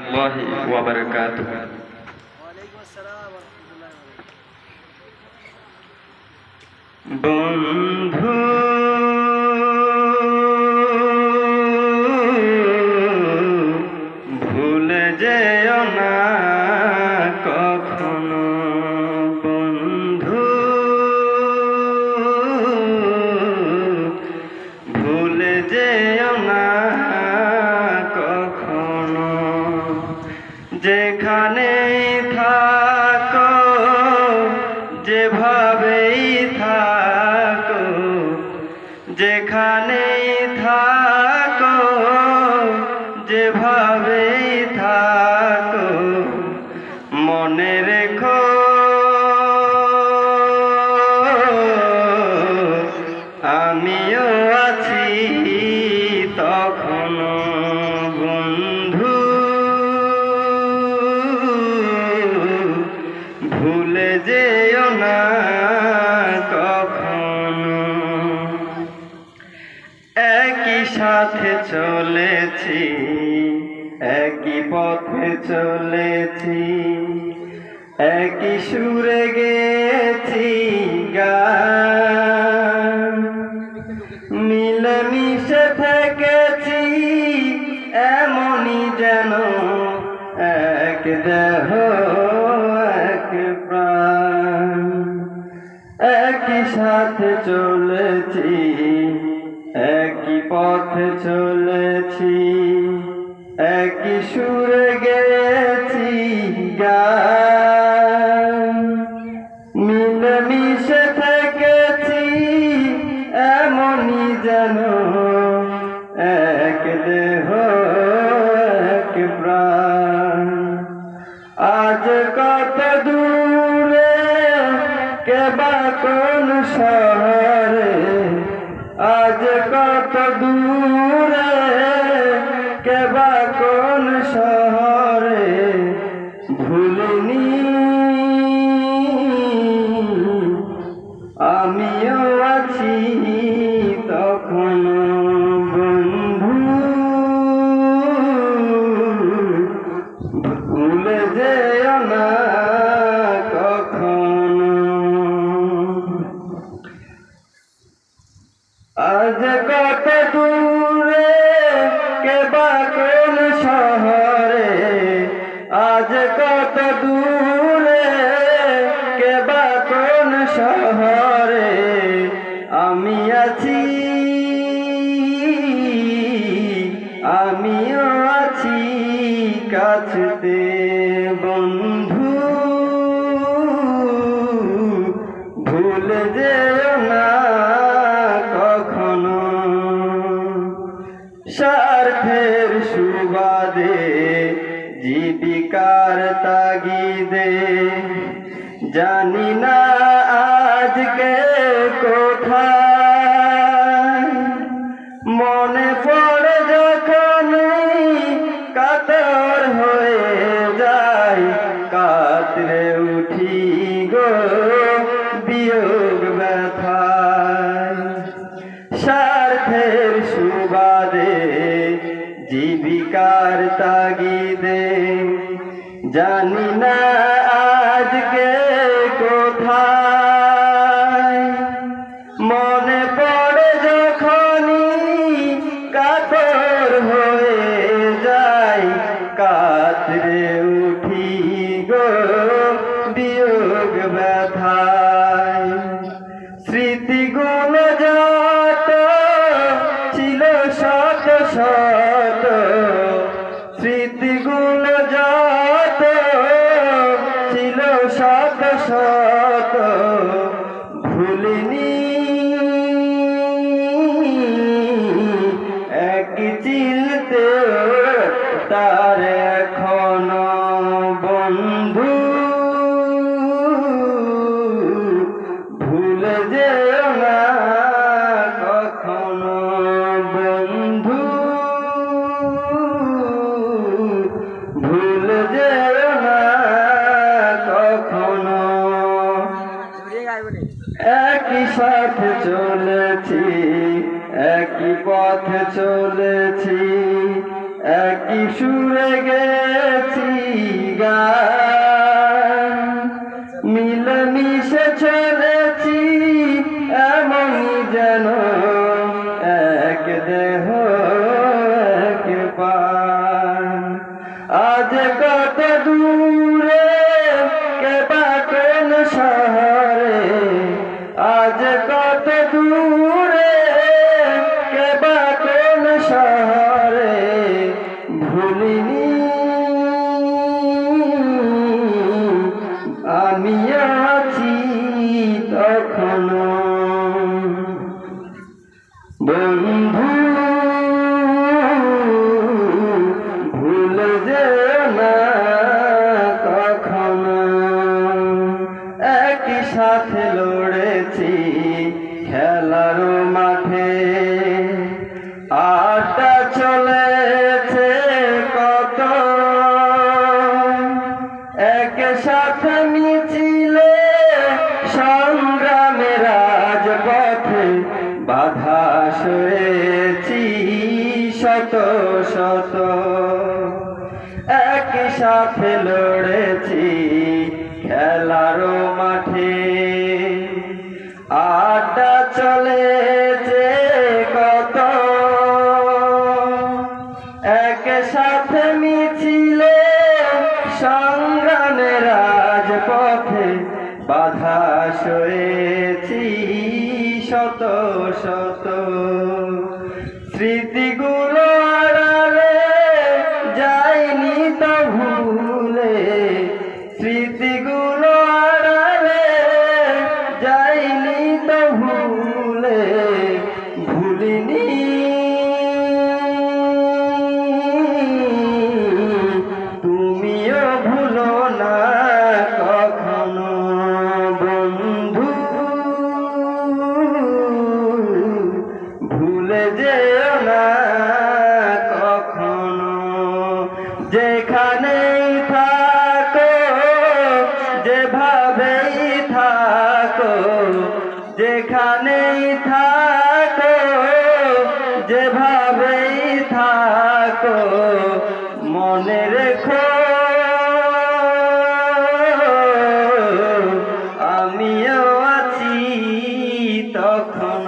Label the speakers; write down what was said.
Speaker 1: রহমতুল্লাহি ওয়া বারাকাতুহু। বন্ধু ভুলে যেও না কখনো, বন্ধু ভুলে যেও না কখনো। যেখানেই থাকো যেভাবেই থাকো, যেখানেই থাকো যেভাবেই থাকো, মনে রেখো আমিও আছি তখনো। বন্ধু ভুলে যেও না কখনো। একই সাথে চলেছি, একই পথে চলেছি, একই সুরে গেছি গান, মিলেমিশে থেকেছি এমনই যেন এক দেহ এক প্রাণ। একই সাথে চলেছি, একই পথে চলেছি, একই সুরে গেছি গান, মিলেমিশে থেকেছি এমনই যেন এক দেহ এক প্রাণ। আজ কত দূরে কেবা কোন শহরে, আজ কত দূরে কেবা কোন শহরে, ভুলিনি আমিও আছি তখনো। বন্ধু ভুলে যেও না কখনো। আজ কত দূরে কেবা কোন শহরে, আজ কত দূরে কেবা কোন শহরে, আমি আছি আমিও আছি কাছেতে। বন্ধু ভুলে যেও না কখনো। স্বার্থের সুবাদে জীবিকার তাগিদে জানি না আজকে কোথায়, মনে পড়ে যখন কাতর হয়ে যায়, কাতরে উঠি গো বিয়োগ ব্যথায়। স্বার্থের সুবাদে জীবিকার তাগিদে জানি না আজকে কোথায়, মনে পড়ে যখনই কাতর হয়ে যায়, কাতরে উঠি গো বিয়োগ ব্যথায়। স্মৃতিগুলো যত ছিল শত শত, স্মৃতিগুলো যত ছিল শত শত, ভুলিনি একই চিলতে তার এখনো। বন্ধু ভুলে যেও না কখনো। বন্ধু ভুলে যেও না কখনো। একই সাথে চলেছি, একই পথে চলেছি, একই সুরে গেছি গান মিলেমিশে চলেছি এমনই যেন এক দেহ এক প্রাণ। আজ কত দূরে কে বা কোন শহরে, আজ কত দূরে কে বা কোন শহরে, ভুলিনি আমি আছি তখনো। বন্ধু ভুলে যেও না কখনো, একই সাথে লড়েছি খেলার মাঠে, আড্ডা চলেছে কত, একসাথে মিছিলে সংগ্রামে রাজপথে, বাধা সয়েছি শত শত, একই সাথে লড়েছি খেলার মাঠে, আড্ডা চলেছে কত, একসাথে মিছিলে সংগ্রামে রাজপথে, বাধা সয়েছি শত শত। স্মৃতিগুলো আড়ালে যায়নি তো ভুলে, স্মৃতিগুলো আড়ালে যায়নি তো ভুলে, ভুলিনি তুমিও ভুলো না কখনো। বন্ধু ভুলে যেও না কখনো, যেখানেই থাকো যেভাবেই থাকো, যেখানেই থাকো যেভাবেই থাকো, মনে রেখো আমিও আছি তখন।